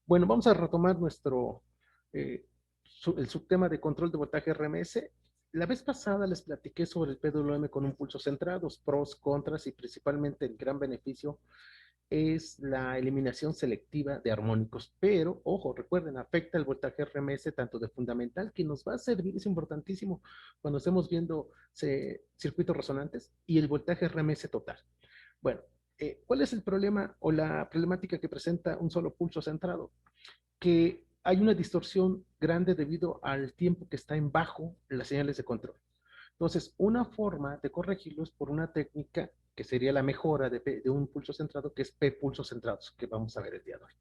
Bueno, vamos a retomar eh, el subtema de control de voltaje RMS. La vez pasada les platiqué sobre el PWM con un pulso centrado, pros, contras y principalmente el gran beneficio es la eliminación selectiva de armónicos. Pero, ojo, recuerden, afecta el voltaje RMS tanto de fundamental, que nos va a servir, es importantísimo cuando estemos viendo circuitos resonantes, y el voltaje RMS total. Bueno, ¿cuál es el problema o la problemática que presenta un solo pulso centrado? Que hay una distorsión grande debido al tiempo que está en bajo en las señales de control. Entonces, una forma de corregirlo es por una técnica que sería la mejora de un pulso centrado, que es P pulsos centrados, que vamos a ver el día de hoy.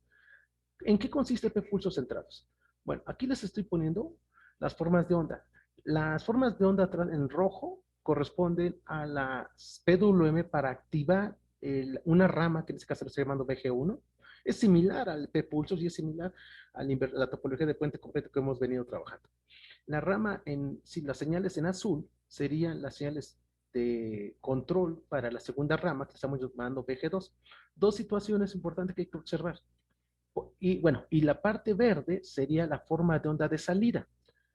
¿En qué consiste P pulsos centrados? Bueno, aquí les estoy poniendo las formas de onda. Las formas de onda en rojo corresponden a la PWM para activar una rama, que en este caso lo estoy llamando BG1. Es similar al P pulsos y es similar a la topología de puente completo que hemos venido trabajando. La rama, si las señales en azul serían las señales de control para la segunda rama, que estamos llamando BG2. Dos situaciones importantes que hay que observar. Y bueno, y la parte verde sería la forma de onda de salida,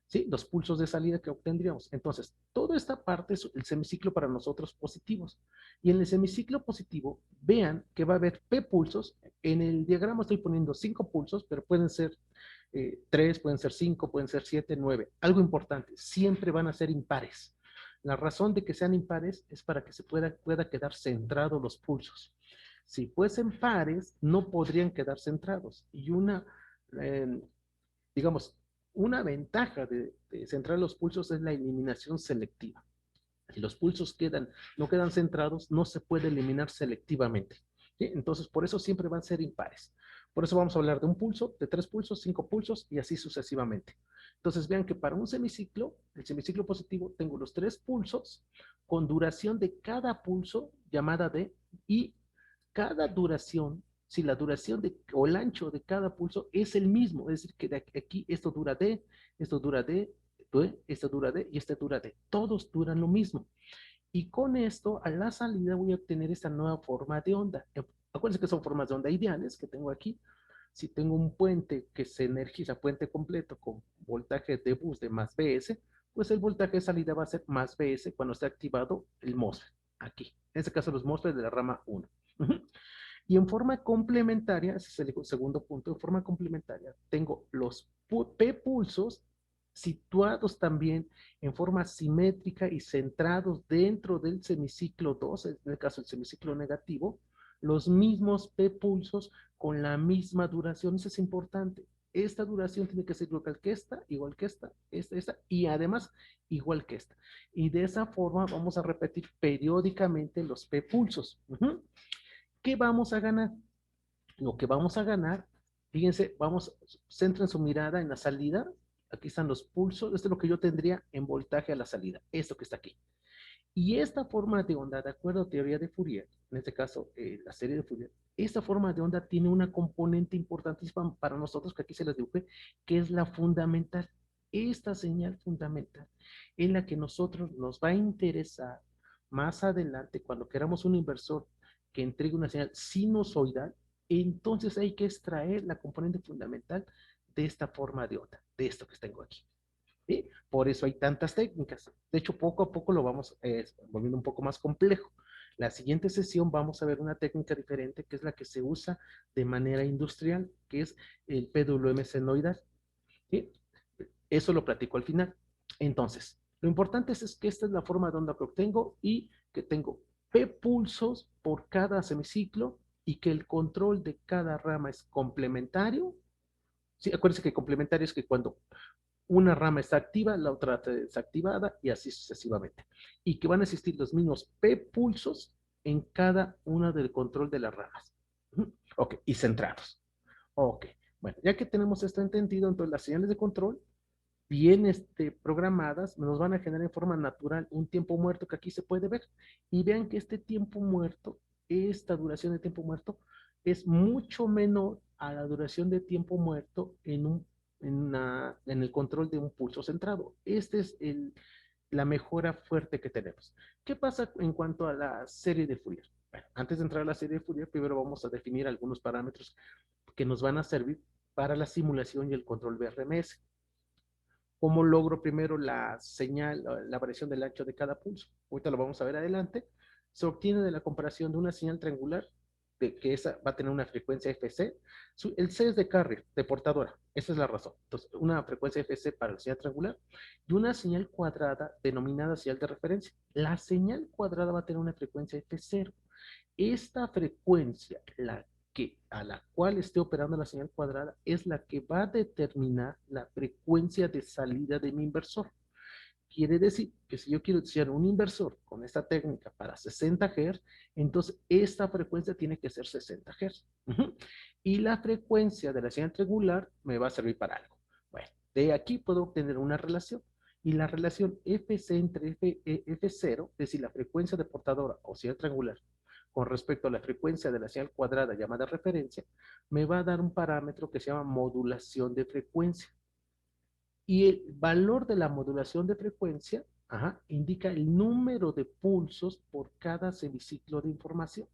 ¿sí? Los pulsos de salida que obtendríamos. Entonces, toda esta parte es el semiciclo para nosotros positivos. Y en el semiciclo positivo, vean que va a haber P pulsos. En el diagrama estoy poniendo 5 pulsos, pero pueden ser 3, pueden ser 5, pueden ser 7, 9. Algo importante, siempre van a ser impares. La razón de que sean impares es para que se pueda quedar centrados los pulsos. Si fuesen pares, no podrían quedar centrados. Y eh, digamos, una ventaja de centrar los pulsos es la eliminación selectiva. Si los pulsos no quedan centrados, no se puede eliminar selectivamente. ¿Sí? Entonces, por eso siempre van a ser impares. Por eso vamos a hablar de un pulso, de 3 pulsos, 5 pulsos y así sucesivamente. Entonces, vean que para un semiciclo, el semiciclo positivo, tengo los 3 pulsos con duración de cada pulso llamada D, y cada duración, si la duración o el ancho de cada pulso es el mismo, es decir, que de aquí esto dura D, esto dura D, esto dura D y este dura D. Todos duran lo mismo. Y con esto, a la salida voy a obtener esta nueva forma de onda. Acuérdense que son formas de onda ideales que tengo aquí. Si tengo un puente que se energiza, puente completo con voltaje de bus de más BS, pues el voltaje de salida va a ser más BS cuando esté activado el MOSFET, aquí. En este caso los MOSFET de la rama 1. Y en forma complementaria, ese es el segundo punto, en forma complementaria, tengo los P pulsos situados también en forma simétrica y centrados dentro del semiciclo 2, en el caso del semiciclo negativo, los mismos P pulsos con la misma duración. Eso es importante. Esta duración tiene que ser igual que esta, y además igual que esta. Y de esa forma vamos a repetir periódicamente los P pulsos. ¿Qué vamos a ganar? Lo que vamos a ganar, fíjense, centren su mirada en la salida. Aquí están los pulsos. Esto es lo que yo tendría en voltaje a la salida. Esto que está aquí. Y esta forma de onda, de acuerdo a teoría de Fourier, en este caso la serie de Fourier, esta forma de onda tiene una componente importantísima para nosotros, que aquí se las dibujé, que es la fundamental. Esta señal fundamental en la que nosotros nos va a interesar más adelante cuando queramos un inversor que entregue una señal sinusoidal. Entonces hay que extraer la componente fundamental de esta forma de onda, de esto que tengo aquí. ¿Sí? Por eso hay tantas técnicas. De hecho, poco a poco lo vamos volviendo un poco más complejo. La siguiente sesión vamos a ver una técnica diferente, que es la que se usa de manera industrial, que es el PWM senoidal. ¿Sí? Eso lo platico al final. Entonces, lo importante es que esta es la forma de onda que obtengo y que tengo P pulsos por cada semiciclo y que el control de cada rama es complementario. Sí, acuérdense que complementario es que cuando una rama está activa, la otra está desactivada y así sucesivamente. Y que van a existir los mismos P pulsos en cada una del control de las ramas. Ok, y centrados. Ok, bueno, ya que tenemos esto entendido, entonces las señales de control bien programadas nos van a generar en forma natural un tiempo muerto que aquí se puede ver. Y vean que este tiempo muerto, esta duración de tiempo muerto, es mucho menor a la duración de tiempo muerto en el control de un pulso centrado. Esta es la mejora fuerte que tenemos. ¿Qué pasa en cuanto a la serie de Fourier? Bueno, antes de entrar a la serie de Fourier, primero vamos a definir algunos parámetros que nos van a servir para la simulación y el control de RMS. ¿Cómo logro primero la señal, la variación del ancho de cada pulso? Ahorita lo vamos a ver adelante. Se obtiene de la comparación de una señal triangular, de que esa va a tener una frecuencia FC. El C es de carrier, de portadora. Esa es la razón. Entonces, una frecuencia FC para la señal triangular y una señal cuadrada denominada señal de referencia. La señal cuadrada va a tener una frecuencia F0. Esta frecuencia, a la cual esté operando la señal cuadrada, es la que va a determinar la frecuencia de salida de mi inversor. Quiere decir que si yo quiero diseñar un inversor con esta técnica para 60 Hz, entonces esta frecuencia tiene que ser 60 Hz. Y la frecuencia de la señal triangular me va a servir para algo. Bueno, de aquí puedo obtener una relación. Y la relación FC entre F0, es decir, la frecuencia de portadora o señal triangular, con respecto a la frecuencia de la señal cuadrada llamada referencia, me va a dar un parámetro que se llama modulación de frecuencia. Y el valor de la modulación de frecuencia indica el número de pulsos por cada semiciclo de información.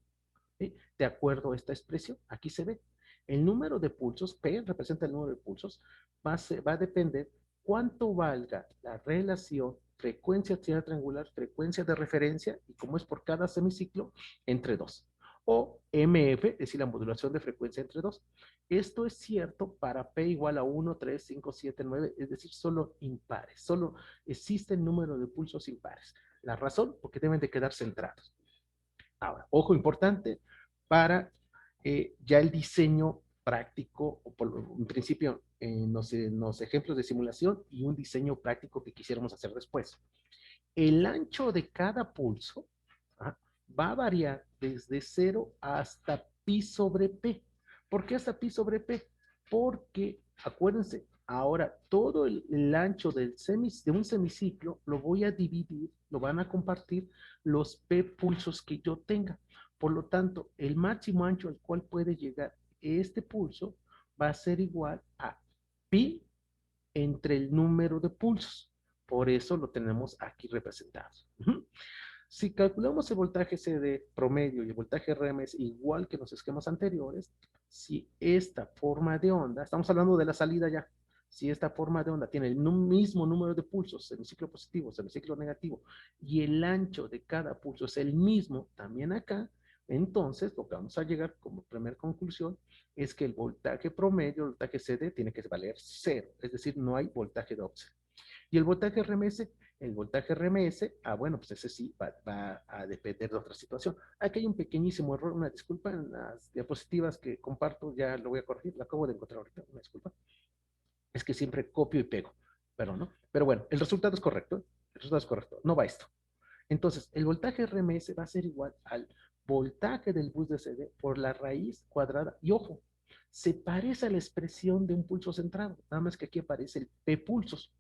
¿Sí? De acuerdo a esta expresión, aquí se ve. El número de pulsos, P representa el número de pulsos, va a depender cuánto valga la relación frecuencia triangular, frecuencia de referencia, y como es por cada semiciclo, entre dos. O MF, es decir, la modulación de frecuencia entre dos. Esto es cierto para P igual a 1, 3, 5, 7, 9, es decir, solo impares. Solo existe el número de pulsos impares. La razón, porque deben de quedar centrados. Ahora, ojo importante para ya el diseño práctico, o en principio en los ejemplos de simulación y un diseño práctico que quisiéramos hacer después. El ancho de cada pulso va a variar desde 0 hasta pi sobre p. ¿Por qué hasta pi sobre p? Porque, acuérdense, ahora todo el ancho de un semiciclo lo voy a dividir, lo van a compartir los p pulsos que yo tenga. Por lo tanto, el máximo ancho al cual puede llegar este pulso va a ser igual a pi entre el número de pulsos. Por eso lo tenemos aquí representado. Si calculamos el voltaje CD promedio y el voltaje RMS igual que en los esquemas anteriores, si esta forma de onda, estamos hablando de la salida ya, si esta forma de onda tiene el mismo número de pulsos, semiciclo positivo, semiciclo negativo, y el ancho de cada pulso es el mismo también acá, entonces lo que vamos a llegar como primera conclusión es que el voltaje promedio, el voltaje CD, tiene que valer cero, es decir, no hay voltaje de offset. Y el voltaje RMS, bueno, pues ese sí va a depender de otra situación. Aquí hay un pequeñísimo error, una disculpa, en las diapositivas que comparto, ya lo voy a corregir, lo acabo de encontrar ahorita, una disculpa. Es que siempre copio y pego, pero no. Pero bueno, el resultado es correcto, no va esto. Entonces, el voltaje RMS va a ser igual al voltaje del bus de CD por la raíz cuadrada, y ojo, se parece a la expresión de un pulso centrado, nada más que aquí aparece el P pulsos.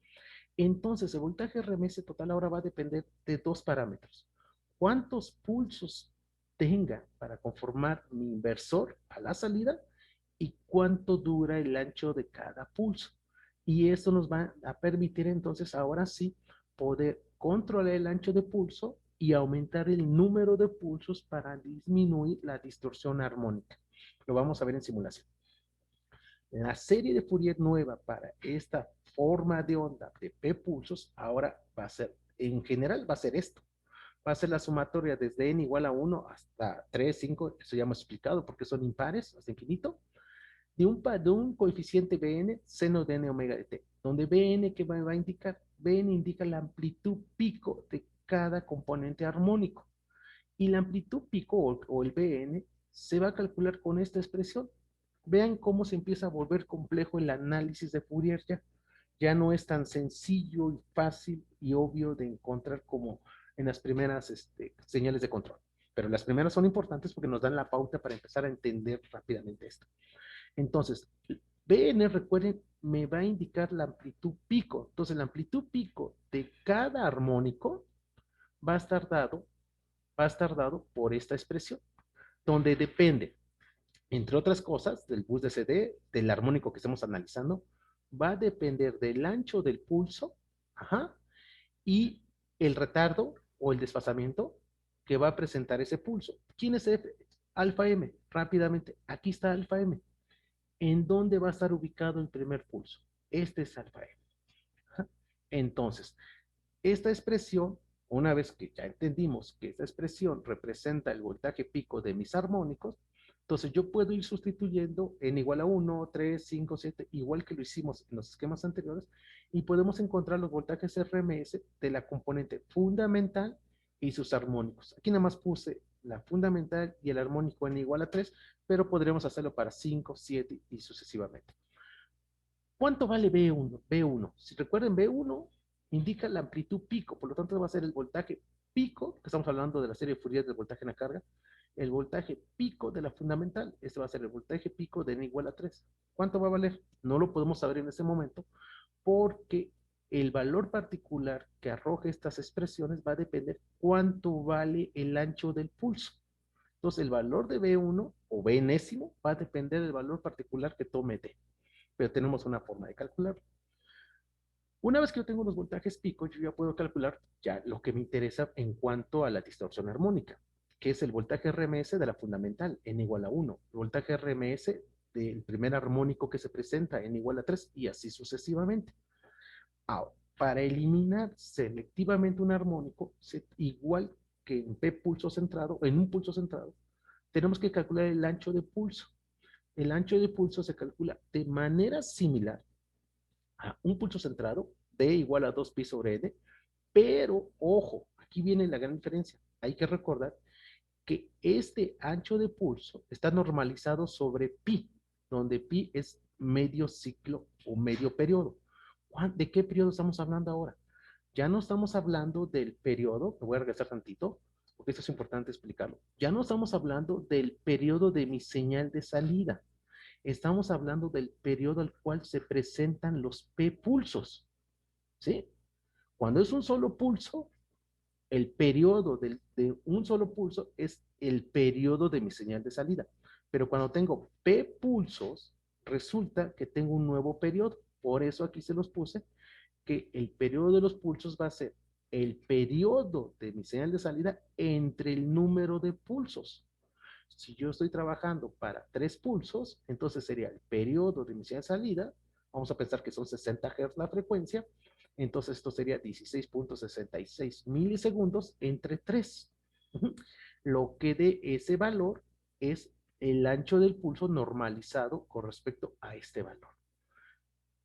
Entonces, el voltaje RMS total ahora va a depender de dos parámetros. ¿Cuántos pulsos tenga para conformar mi inversor a la salida? Y cuánto dura el ancho de cada pulso. Y eso nos va a permitir entonces ahora sí poder controlar el ancho de pulso y aumentar el número de pulsos para disminuir la distorsión armónica. Lo vamos a ver en simulación. La serie de Fourier nueva para esta forma de onda de P pulsos ahora va a ser, en general va a ser esto. Va a ser la sumatoria desde n igual a 1 hasta 3, 5, eso ya hemos explicado porque son impares hasta infinito, de un coeficiente Bn seno de n omega de t, donde Bn que va a indicar, Bn indica la amplitud pico de cada componente armónico. Y la amplitud pico o el Bn se va a calcular con esta expresión. Vean cómo se empieza a volver complejo el análisis de Fourier ya. Ya no es tan sencillo y fácil y obvio de encontrar como en las primeras señales de control. Pero las primeras son importantes porque nos dan la pauta para empezar a entender rápidamente esto. Entonces, Bn, recuerden, me va a indicar la amplitud pico. Entonces, la amplitud pico de cada armónico va a estar dado por esta expresión, donde depende, entre otras cosas, del bus de CD, del armónico que estemos analizando, va a depender del ancho del pulso, y el retardo o el desfasamiento que va a presentar ese pulso. ¿Quién es F? Alfa M. Rápidamente, aquí está alfa M. ¿En dónde va a estar ubicado el primer pulso? Este es alfa M. Entonces, esta expresión, una vez que ya entendimos que esta expresión representa el voltaje pico de mis armónicos, entonces yo puedo ir sustituyendo n igual a 1, 3, 5, 7, igual que lo hicimos en los esquemas anteriores, y podemos encontrar los voltajes RMS de la componente fundamental y sus armónicos. Aquí nada más puse la fundamental y el armónico n igual a 3, pero podríamos hacerlo para 5, 7 y sucesivamente. ¿Cuánto vale B1? B1. Si recuerden, B1 indica la amplitud pico, por lo tanto va a ser el voltaje pico, que estamos hablando de la serie Fourier del voltaje en la carga, el voltaje pico de la fundamental, este va a ser el voltaje pico de n igual a 3. ¿Cuánto va a valer? No lo podemos saber en este momento, porque el valor particular que arroja estas expresiones va a depender cuánto vale el ancho del pulso. Entonces, el valor de B1 o B enésimo va a depender del valor particular que tome D, pero tenemos una forma de calcularlo. Una vez que yo tengo los voltajes picos, yo ya puedo calcular ya lo que me interesa en cuanto a la distorsión armónica, que es el voltaje RMS de la fundamental, n igual a 1, el voltaje RMS del primer armónico que se presenta, n igual a 3, y así sucesivamente. Ahora, para eliminar selectivamente un armónico, igual que en P pulso centrado, en un pulso centrado, tenemos que calcular el ancho de pulso. El ancho de pulso se calcula de manera similar a un pulso centrado, D igual a 2pi sobre N, pero ojo, aquí viene la gran diferencia. Hay que recordar que este ancho de pulso está normalizado sobre pi, donde pi es medio ciclo o medio periodo. ¿De qué periodo estamos hablando ahora? Ya no estamos hablando del periodo, me voy a regresar tantito, porque esto es importante explicarlo. Ya no estamos hablando del periodo de mi señal de salida. Estamos hablando del periodo al cual se presentan los P pulsos, ¿sí? Cuando es un solo pulso, el periodo de un solo pulso es el periodo de mi señal de salida. Pero cuando tengo P pulsos, resulta que tengo un nuevo periodo. Por eso aquí se los puse, que el periodo de los pulsos va a ser el periodo de mi señal de salida entre el número de pulsos. Si yo estoy trabajando para 3 pulsos, entonces sería el periodo de emisión de salida. Vamos a pensar que son 60 Hz la frecuencia. Entonces esto sería 16.66 milisegundos entre 3. Lo que de ese valor es el ancho del pulso normalizado con respecto a este valor.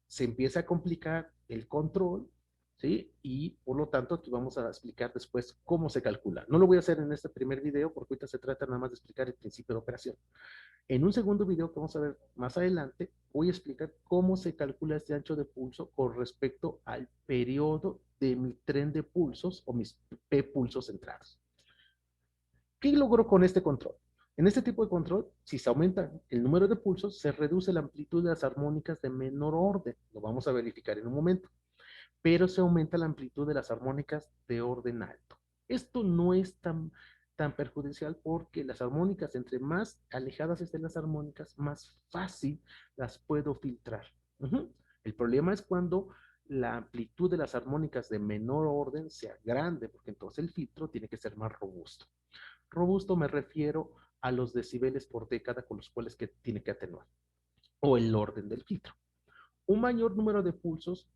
Se empieza a complicar el control, ¿sí? Y por lo tanto, aquí vamos a explicar después cómo se calcula. No lo voy a hacer en este primer video porque ahorita se trata nada más de explicar el principio de operación. En un segundo video que vamos a ver más adelante, voy a explicar cómo se calcula este ancho de pulso con respecto al periodo de mi tren de pulsos o mis P pulsos centrados. ¿Qué logro con este control? En este tipo de control, si se aumenta el número de pulsos, se reduce la amplitud de las armónicas de menor orden. Lo vamos a verificar en un momento. Pero se aumenta la amplitud de las armónicas de orden alto. Esto no es tan perjudicial porque las armónicas, entre más alejadas estén las armónicas, más fácil las puedo filtrar. El problema es cuando la amplitud de las armónicas de menor orden sea grande, porque entonces el filtro tiene que ser más robusto. Robusto me refiero a los decibeles por década con los cuales que tiene que atenuar, o el orden del filtro. Un mayor número de pulsos,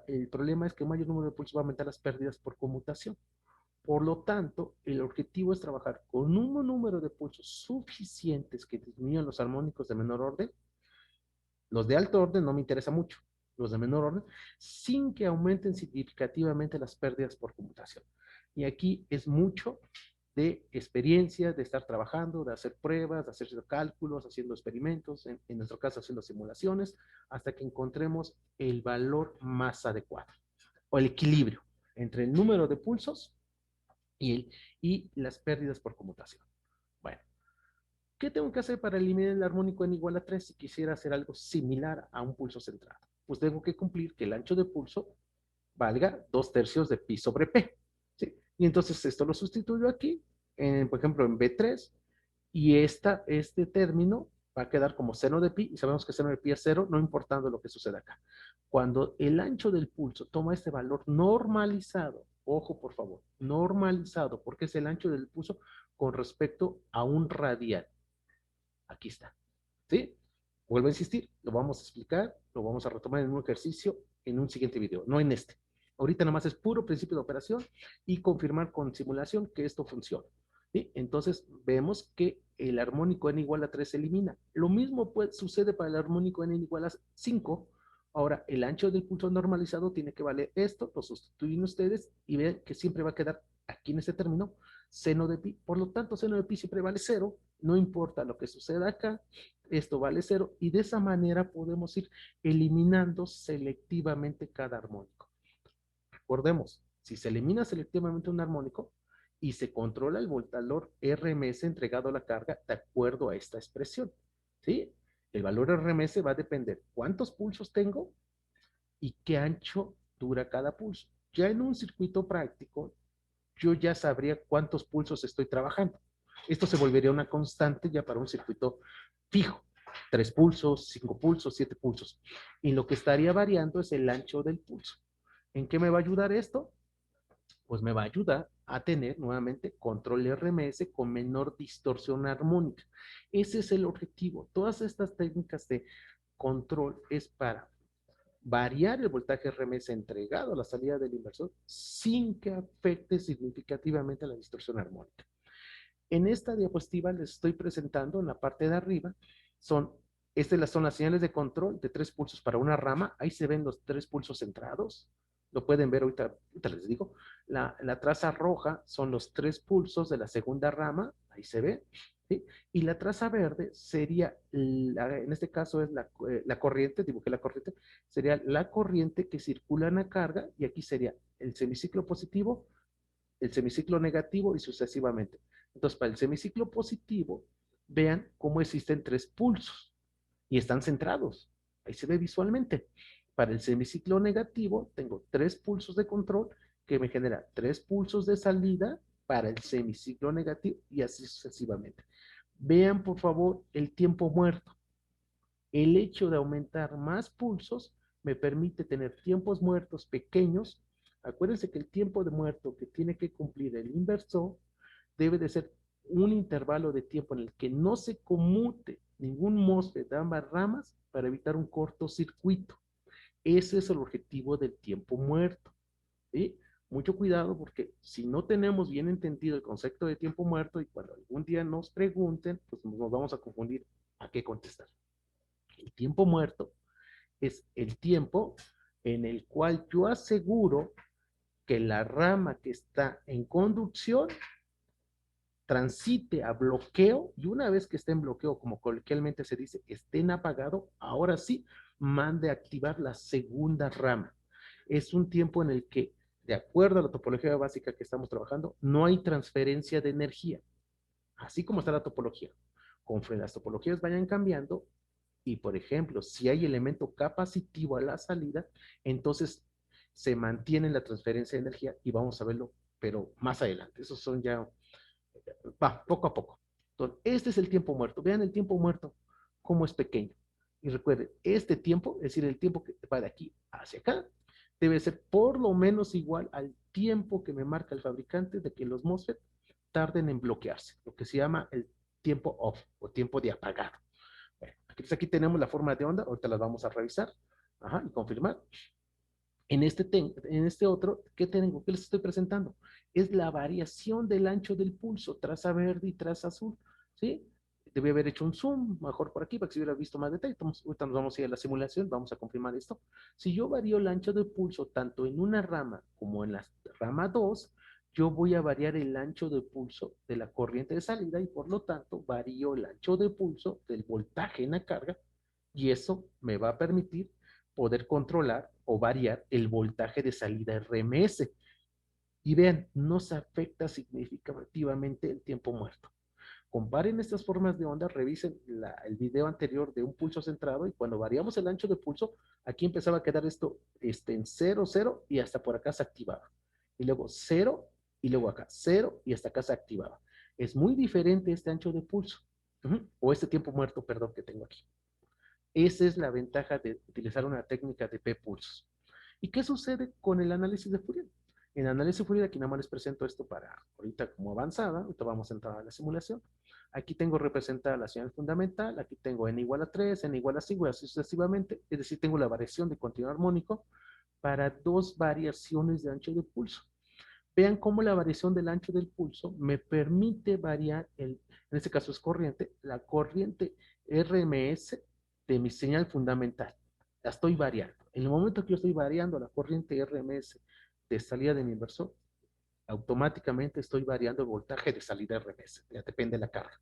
el problema es que un mayor número de pulsos va a aumentar las pérdidas por conmutación. Por lo tanto, el objetivo es trabajar con un número de pulsos suficientes que disminuyan los armónicos de menor orden. Los de alto orden no me interesa mucho, los de menor orden, sin que aumenten significativamente las pérdidas por conmutación. Y aquí es mucho de experiencia, de estar trabajando, de hacer pruebas, de hacer cálculos, haciendo experimentos, en nuestro caso haciendo simulaciones, hasta que encontremos el valor más adecuado o el equilibrio entre el número de pulsos y las pérdidas por conmutación. Bueno, ¿qué tengo que hacer para eliminar el armónico n igual a 3 si quisiera hacer algo similar a un pulso centrado? Pues tengo que cumplir que el ancho de pulso valga 2/3 de pi sobre p. ¿Sí? Y entonces esto lo sustituyo aquí, por ejemplo, en B3, y este término va a quedar como seno de pi, y sabemos que seno de pi es 0, no importando lo que suceda acá. Cuando el ancho del pulso toma este valor normalizado, ojo por favor, normalizado, porque es el ancho del pulso con respecto a un radial. Aquí está. ¿Sí? Vuelvo a insistir, lo vamos a explicar, lo vamos a retomar en un ejercicio en un siguiente video, no en este. Ahorita nada más es puro principio de operación y confirmar con simulación que esto funciona. ¿Sí? Entonces vemos que el armónico n igual a 3 se elimina. Lo mismo sucede para el armónico n igual a 5. Ahora, el ancho del pulso normalizado tiene que valer esto, lo sustituyen ustedes y ven que siempre va a quedar aquí en este término seno de pi. Por lo tanto, seno de pi siempre vale 0, no importa lo que suceda acá, esto vale 0 y de esa manera podemos ir eliminando selectivamente cada armónico. Recordemos, si se elimina selectivamente un armónico y se controla el valor RMS entregado a la carga de acuerdo a esta expresión, ¿sí? El valor RMS va a depender cuántos pulsos tengo y qué ancho dura cada pulso. Ya en un circuito práctico, yo ya sabría cuántos pulsos estoy trabajando. Esto se volvería una constante ya para un circuito fijo. 3 pulsos, 5 pulsos, 7 pulsos. Y lo que estaría variando es el ancho del pulso. ¿En qué me va a ayudar esto? Pues me va a ayudar a tener nuevamente control RMS con menor distorsión armónica. Ese es el objetivo. Todas estas técnicas de control es para variar el voltaje RMS entregado a la salida del inversor sin que afecte significativamente la distorsión armónica. En esta diapositiva les estoy presentando en la parte de arriba, estas son las señales de control de 3 pulsos para una rama. Ahí se ven los 3 pulsos centrados. Lo pueden ver ahorita les digo. La traza roja son los 3 pulsos de la segunda rama. Ahí se ve. ¿Sí? Y la traza verde sería, en este caso es la corriente, dibujé la corriente, sería la corriente que circula en la carga y aquí sería el semiciclo positivo, el semiciclo negativo y sucesivamente. Entonces, para el semiciclo positivo, vean cómo existen 3 pulsos y están centrados. Ahí se ve visualmente. Para el semiciclo negativo, tengo 3 pulsos de control que me genera 3 pulsos de salida para el semiciclo negativo y así sucesivamente. Vean, por favor, el tiempo muerto. El hecho de aumentar más pulsos me permite tener tiempos muertos pequeños. Acuérdense que el tiempo de muerto que tiene que cumplir el inversor debe de ser un intervalo de tiempo en el que no se conmute ningún MOSFET de ambas ramas para evitar un cortocircuito. Ese es el objetivo del tiempo muerto. ¿Sí? Mucho cuidado porque si no tenemos bien entendido el concepto de tiempo muerto y cuando algún día nos pregunten, pues nos vamos a confundir a qué contestar. El tiempo muerto es el tiempo en el cual yo aseguro que la rama que está en conducción transite a bloqueo y una vez que esté en bloqueo, como coloquialmente se dice, esté en apagado, ahora sí, mande a activar la segunda rama. Es un tiempo en el que, de acuerdo a la topología básica que estamos trabajando, no hay transferencia de energía, así como está la topología. Conforme las topologías vayan cambiando, y por ejemplo, si hay elemento capacitivo a la salida, entonces se mantiene la transferencia de energía y vamos a verlo, pero más adelante. Esos son ya, va, poco a poco. Entonces, este es el tiempo muerto. Vean el tiempo muerto, cómo es pequeño. Y recuerden, este tiempo, es decir, el tiempo que va de aquí hacia acá, debe ser por lo menos igual al tiempo que me marca el fabricante de que los MOSFET tarden en bloquearse, lo que se llama el tiempo off o tiempo de apagado. Bueno, aquí tenemos la forma de onda, ahorita las vamos a revisar y confirmar. En este otro, ¿qué tengo? ¿Qué les estoy presentando? Es la variación del ancho del pulso, traza verde y traza azul, ¿sí? Debe haber hecho un zoom, mejor por aquí, para que se hubiera visto más detalle. Ahorita nos vamos a ir a la simulación, vamos a confirmar esto. Si yo varío el ancho del pulso tanto en una rama como en la rama 2, yo voy a variar el ancho de pulso de la corriente de salida y por lo tanto varío el ancho de pulso del voltaje en la carga y eso me va a permitir poder controlar o variar el voltaje de salida RMS. Y vean, no se afecta significativamente el tiempo muerto. Comparen estas formas de onda, revisen el video anterior de un pulso centrado y cuando variamos el ancho de pulso, aquí empezaba a quedar esto en 0, 0 y hasta por acá se activaba. Y luego 0 y luego acá 0 y hasta acá se activaba. Es muy diferente este ancho de pulso, o este tiempo muerto, perdón, que tengo aquí. Esa es la ventaja de utilizar una técnica de P-pulsos. ¿Y qué sucede con el análisis de Fourier? En análisis de Fourier, aquí nada más les presento esto para ahorita como avanzada, ahorita vamos a entrar a la simulación. Aquí tengo representada la señal fundamental, aquí tengo n igual a 3, n igual a 5, y así sucesivamente. Es decir, tengo la variación de continuo armónico para dos variaciones de ancho de pulso. Vean cómo la variación del ancho del pulso me permite variar, en este caso es corriente, la corriente RMS de mi señal fundamental. La estoy variando. En el momento que yo estoy variando la corriente RMS de salida de mi inversor, automáticamente estoy variando el voltaje de salida RMS. Ya depende de la carga.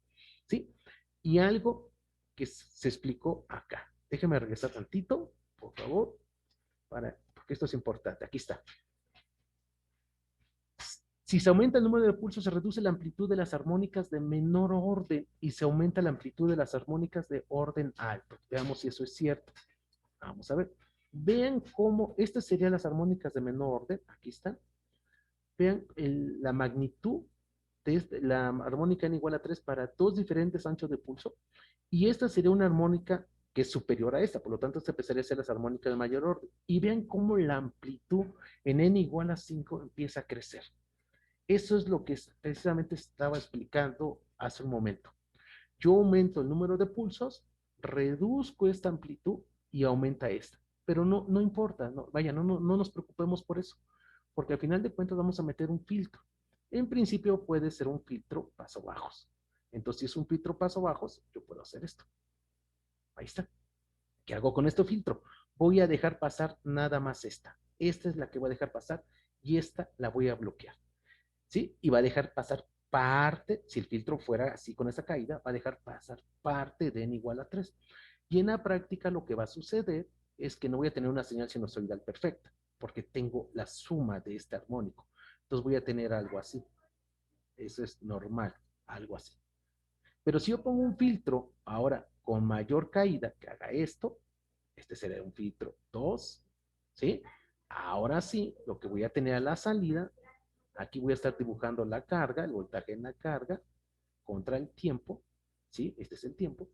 ¿Sí? Y algo que se explicó acá. Déjenme regresar tantito, por favor, porque esto es importante. Aquí está. Si se aumenta el número de pulsos, se reduce la amplitud de las armónicas de menor orden y se aumenta la amplitud de las armónicas de orden alto. Veamos si eso es cierto. Vamos a ver. Vean cómo, estas serían las armónicas de menor orden. Aquí están. Vean la magnitud de la armónica n igual a 3 para dos diferentes anchos de pulso. Y esta sería una armónica que es superior a esta. Por lo tanto, esta empezaría a ser las armónicas de mayor orden. Y vean cómo la amplitud en n igual a 5 empieza a crecer. Eso es lo que precisamente estaba explicando hace un momento. Yo aumento el número de pulsos, reduzco esta amplitud y aumenta esta. Pero no importa, vaya, no nos preocupemos por eso, porque al final de cuentas vamos a meter un filtro. En principio puede ser un filtro paso bajos. Entonces, si es un filtro paso bajos, yo puedo hacer esto. Ahí está. ¿Qué hago con este filtro? Voy a dejar pasar nada más esta. Esta es la que voy a dejar pasar y esta la voy a bloquear. ¿Sí? Y va a dejar pasar parte, si el filtro fuera así con esa caída, va a dejar pasar parte de n igual a 3. Y en la práctica lo que va a suceder es que no voy a tener una señal sinusoidal perfecta, porque tengo la suma de este armónico. Entonces voy a tener algo así. Eso es normal, algo así. Pero si yo pongo un filtro ahora con mayor caída que haga esto, este será un filtro 2, ¿sí? Ahora sí, lo que voy a tener a la salida, aquí voy a estar dibujando la carga, el voltaje en la carga, contra el tiempo, ¿sí? Este es el tiempo.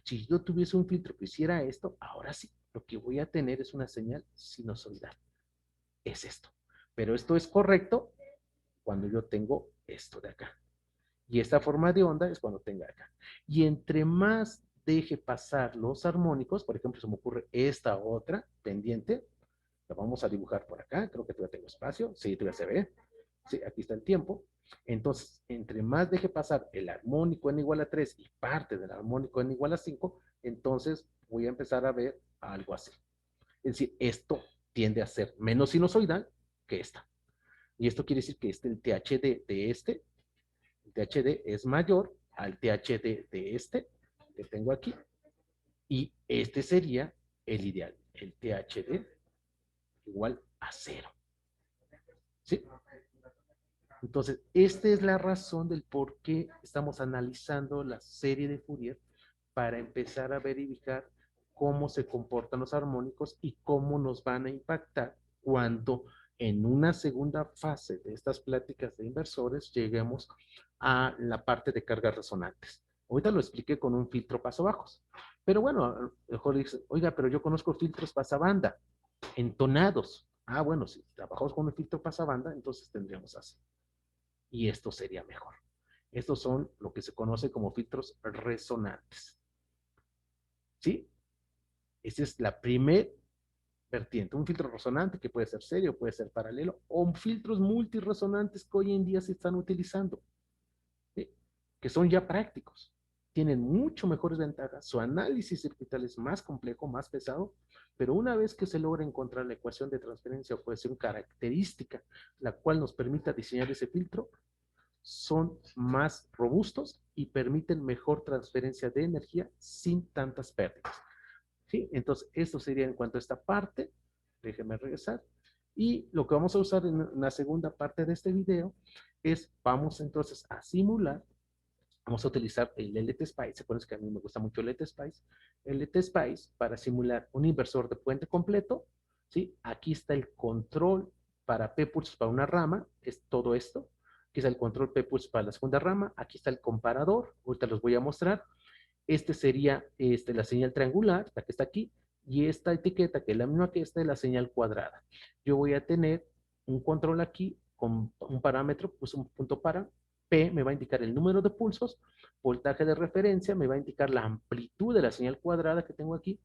Si yo tuviese un filtro que hiciera esto, ahora sí, lo que voy a tener es una señal sinusoidal. Es esto. Pero esto es correcto cuando yo tengo esto de acá. Y esta forma de onda es cuando tenga acá. Y entre más deje pasar los armónicos, por ejemplo, se me ocurre esta otra pendiente, la vamos a dibujar por acá, creo que todavía tengo espacio, sí, todavía se ve, sí, aquí está el tiempo. Entonces, entre más deje pasar el armónico n igual a 3 y parte del armónico n igual a 5, entonces voy a empezar a ver algo así. Es decir, esto tiende a ser menos sinusoidal que esta. Y esto quiere decir que el THD de este, el THD es mayor al THD de este, que tengo aquí, y este sería el ideal, el THD igual a 0. ¿Sí? Entonces, esta es la razón del por qué estamos analizando la serie de Fourier para empezar a verificar cómo se comportan los armónicos y cómo nos van a impactar cuando en una segunda fase de estas pláticas de inversores lleguemos a la parte de cargas resonantes. Ahorita lo expliqué con un filtro paso bajos, pero bueno, mejor dice, oiga, pero yo conozco filtros pasabanda, entonados. Ah, bueno, si trabajamos con un filtro pasabanda, entonces tendríamos así. Y esto sería mejor. Estos son lo que se conoce como filtros resonantes. ¿Sí? Esa es la primer vertiente. Un filtro resonante que puede ser serio, puede ser paralelo, o filtros multiresonantes que hoy en día se están utilizando, ¿sí? Que son ya prácticos. Tienen mucho mejores ventajas. Su análisis circuital es más complejo, más pesado, pero una vez que se logra encontrar la ecuación de transferencia o puede ser una característica la cual nos permita diseñar ese filtro, son más robustos y permiten mejor transferencia de energía sin tantas pérdidas. ¿Sí? Entonces, esto sería en cuanto a esta parte. Déjenme regresar. Y lo que vamos a usar en la segunda parte de este video es, vamos entonces a simular, vamos a utilizar el LTSpice. Se acuerdan que a mí me gusta mucho el LTSpice. El LTSpice para simular un inversor de puente completo. ¿Sí? Aquí está el control para P-pulsos para una rama, es todo esto. Aquí está el control P-pulsos para la segunda rama. Aquí está el comparador, ahorita los voy a mostrar. Este sería la señal triangular, la que está aquí, y esta etiqueta, que es la misma que esta, es la señal cuadrada. Yo voy a tener un control aquí con un parámetro, pues un punto para, P me va a indicar el número de pulsos, Voltaje de referencia me va a indicar la amplitud de la señal cuadrada que tengo aquí.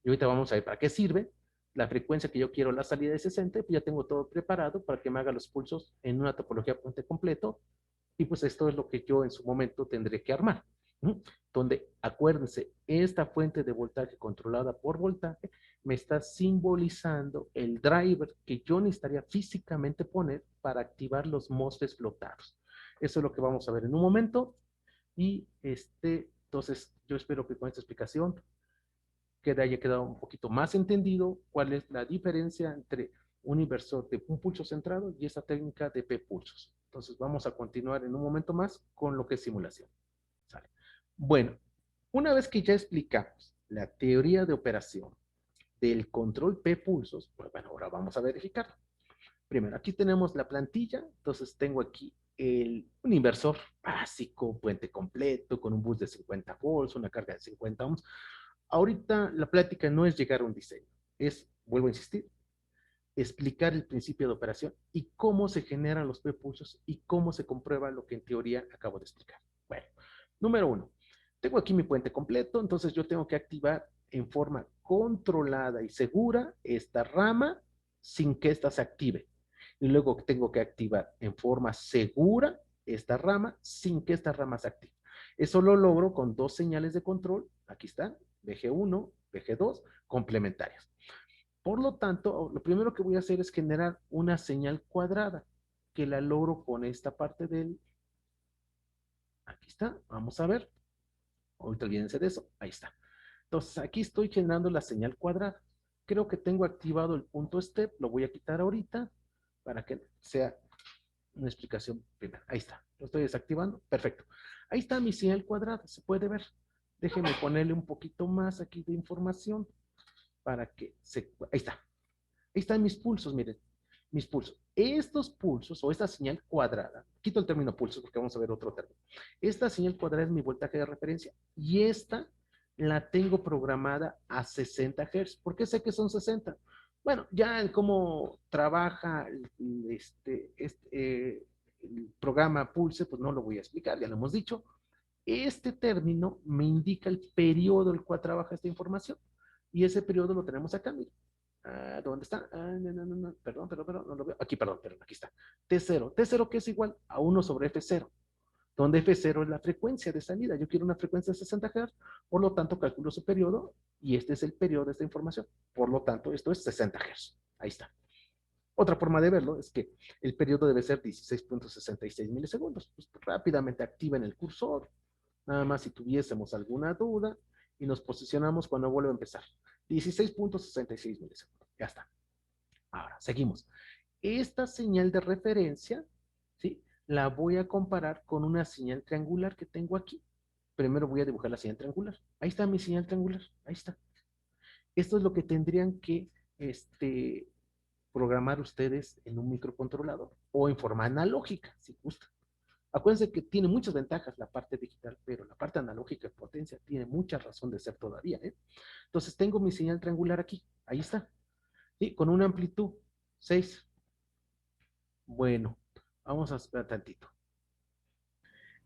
Y ahorita vamos a ver para qué sirve. La frecuencia que yo quiero, la salida de 60, pues ya tengo todo preparado para que me haga los pulsos en una topología puente completo. Y pues esto es lo que yo en su momento tendré que armar. Donde, acuérdense, esta fuente de voltaje controlada por voltaje me está simbolizando el driver que yo necesitaría físicamente poner para activar los MOSFETs flotados. Eso es lo que vamos a ver en un momento. Y entonces yo espero que con esta explicación haya quedado un poquito más entendido cuál es la diferencia entre un inversor de un pulso centrado y esta técnica de P pulsos. Entonces vamos a continuar en un momento más con lo que es simulación. ¿Sale? Bueno, una vez que ya explicamos la teoría de operación del control P pulsos, pues bueno, ahora vamos a verificarlo. Primero, aquí tenemos la plantilla, entonces tengo aquí un inversor básico, puente completo, con un bus de 50 volts, una carga de 50 ohms. Ahorita la plática no es llegar a un diseño, es, vuelvo a insistir, explicar el principio de operación y cómo se generan los P-pulsos y cómo se comprueba lo que en teoría acabo de explicar. Bueno, número uno, tengo aquí mi puente completo, entonces yo tengo que activar en forma controlada y segura esta rama sin que ésta se active. Y luego tengo que activar en forma segura esta rama sin que esta rama se active. Eso lo logro con dos señales de control, aquí están, VG1, VG2, complementarias. Por lo tanto, lo primero que voy a hacer es generar una señal cuadrada, que la logro con esta parte del... Aquí está, vamos a ver. Ahorita olvídense de eso, ahí está. Entonces, aquí estoy generando la señal cuadrada. Creo que tengo activado el punto step, lo voy a quitar ahorita para que sea una explicación primera. Ahí está, lo estoy desactivando, perfecto. Ahí está mi señal cuadrada, se puede ver. Déjenme ponerle un poquito más aquí de información para que se... Ahí está. Ahí están mis pulsos, miren, mis pulsos. Estos pulsos o esta señal cuadrada, quito el término pulsos porque vamos a ver otro término. Esta señal cuadrada es mi voltaje de referencia y esta la tengo programada a 60 Hz. ¿Por qué sé que son 60? Bueno, ya en cómo trabaja el programa Pulse, pues no lo voy a explicar, ya lo hemos dicho. Este término me indica el periodo el cual trabaja esta información y ese periodo lo tenemos acá, miren. ¿Dónde está? No, perdón, no lo veo. Aquí, perdón, aquí está. T0. T0 que es igual a 1 sobre F0, donde F0 es la frecuencia de salida. Yo quiero una frecuencia de 60 Hz, por lo tanto calculo su periodo y este es el periodo de esta información. Por lo tanto, esto es 60 Hz. Ahí está. Otra forma de verlo es que el periodo debe ser 16.66 milisegundos. Pues rápidamente activa en el cursor. Nada más si tuviésemos alguna duda y nos posicionamos cuando vuelve a empezar. 16.66 milisegundos. Ya está. Ahora, seguimos. Esta señal de referencia, ¿sí? La voy a comparar con una señal triangular que tengo aquí. Primero voy a dibujar la señal triangular. Ahí está mi señal triangular. Ahí está. Esto es lo que tendrían que programar ustedes en un microcontrolador o en forma analógica, si gustan. Acuérdense que tiene muchas ventajas la parte digital, pero la parte analógica de potencia tiene mucha razón de ser todavía. Entonces tengo mi señal triangular aquí, ahí está, ¿sí? Con una amplitud 6. Bueno, vamos a esperar tantito.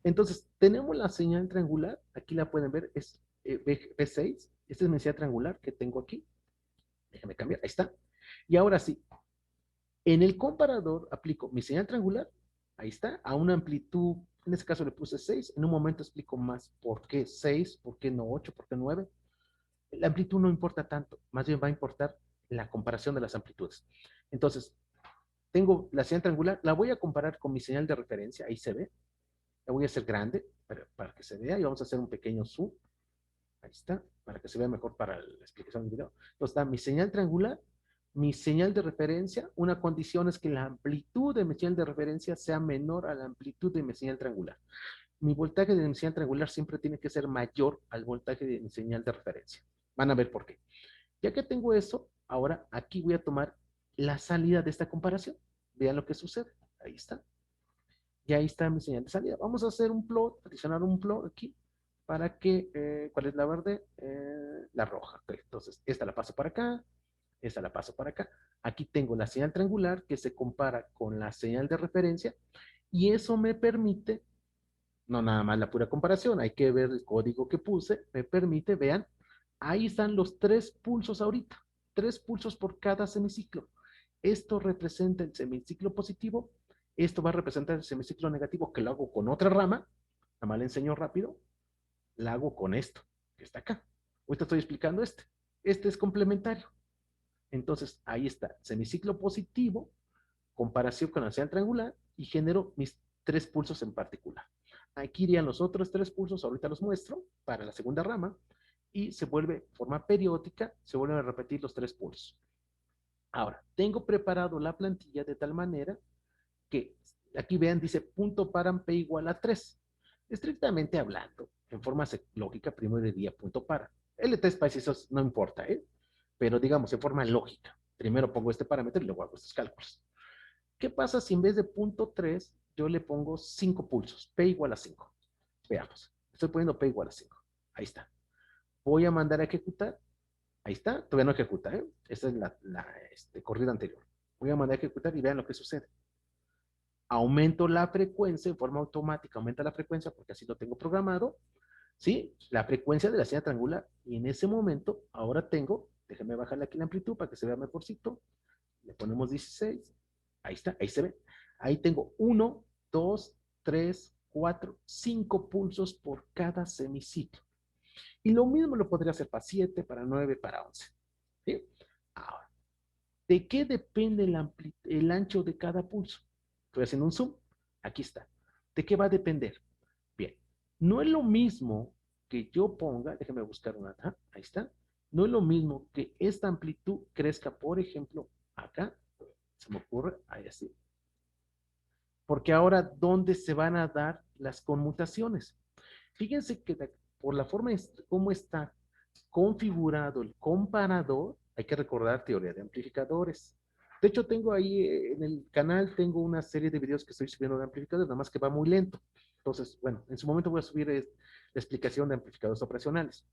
Entonces tenemos la señal triangular, aquí la pueden ver, es B6, esta es mi señal triangular que tengo aquí. Déjame cambiar, ahí está. Y ahora sí, en el comparador aplico mi señal triangular, ahí está, a una amplitud, en este caso le puse 6, en un momento explico más por qué 6, por qué no 8, por qué 9. La amplitud no importa tanto, más bien va a importar la comparación de las amplitudes. Entonces, tengo la señal triangular, la voy a comparar con mi señal de referencia, ahí se ve, la voy a hacer grande para que se vea y vamos a hacer un pequeño zoom, ahí está, para que se vea mejor para la explicación del video. Entonces está mi señal triangular, mi señal de referencia, una condición es que la amplitud de mi señal de referencia sea menor a la amplitud de mi señal triangular. Mi voltaje de mi señal triangular siempre tiene que ser mayor al voltaje de mi señal de referencia. Van a ver por qué. Ya que tengo eso, ahora aquí voy a tomar la salida de esta comparación. Vean lo que sucede. Ahí está. Y ahí está mi señal de salida. Vamos a hacer un plot, adicionar un plot aquí para que, ¿cuál es la verde? La roja. Okay. Entonces, esta la paso para acá, esta la paso para acá. Aquí tengo la señal triangular que se compara con la señal de referencia y eso me permite No nada más la pura comparación, hay que ver el código que puse, me permite, vean, ahí están los 3 pulsos ahorita, 3 pulsos por cada semiciclo. Esto representa el semiciclo positivo, esto va a representar el semiciclo negativo que lo hago con otra rama, nada más le enseño rápido, la hago con esto, que está acá. Ahorita estoy explicando este es complementario. Entonces, ahí está, semiciclo positivo, comparación con la señal triangular y genero mis 3 pulsos en particular. Aquí irían los otros 3 pulsos, ahorita los muestro, para la segunda rama, y se vuelve forma periódica, se vuelven a repetir los 3 pulsos. Ahora, tengo preparado la plantilla de tal manera que, aquí vean, dice punto param p igual a 3. Estrictamente hablando, en forma lógica, primero diría punto para. LT-Spice eso no importa, ¿eh? Pero digamos, en forma lógica. Primero pongo este parámetro y luego hago estos cálculos. ¿Qué pasa si en vez de punto 3 yo le pongo 5 pulsos? P igual a 5. Veamos. Estoy poniendo P igual a 5. Ahí está. Voy a mandar a ejecutar. Ahí está. Todavía no ejecuta, ¿eh? Esta es la corrida anterior. Voy a mandar a ejecutar y vean lo que sucede. Aumento la frecuencia en forma automática. Aumenta la frecuencia porque así lo tengo programado. ¿Sí? La frecuencia de la señal triangular. Y en ese momento, ahora tengo, déjenme bajarle aquí la amplitud para que se vea mejorcito. Le ponemos 16. Ahí está, ahí se ve. Ahí tengo 1, 2, 3, 4, 5 pulsos por cada semiciclo. Y lo mismo lo podría hacer para 7, para 9, para 11. ¿Sí? Ahora, ¿de qué depende el ancho de cada pulso? Estoy haciendo un zoom. Aquí está. ¿De qué va a depender? Bien, no es lo mismo que yo ponga, déjeme buscar una, ahí está. No es lo mismo que esta amplitud crezca, por ejemplo, acá, se me ocurre, ahí así. Porque ahora, ¿dónde se van a dar las conmutaciones? Fíjense que por la forma como está configurado el comparador, hay que recordar teoría de amplificadores. De hecho, tengo ahí en el canal, tengo una serie de videos que estoy subiendo de amplificadores, nada más que va muy lento. Entonces, bueno, en su momento voy a subir la explicación de amplificadores operacionales.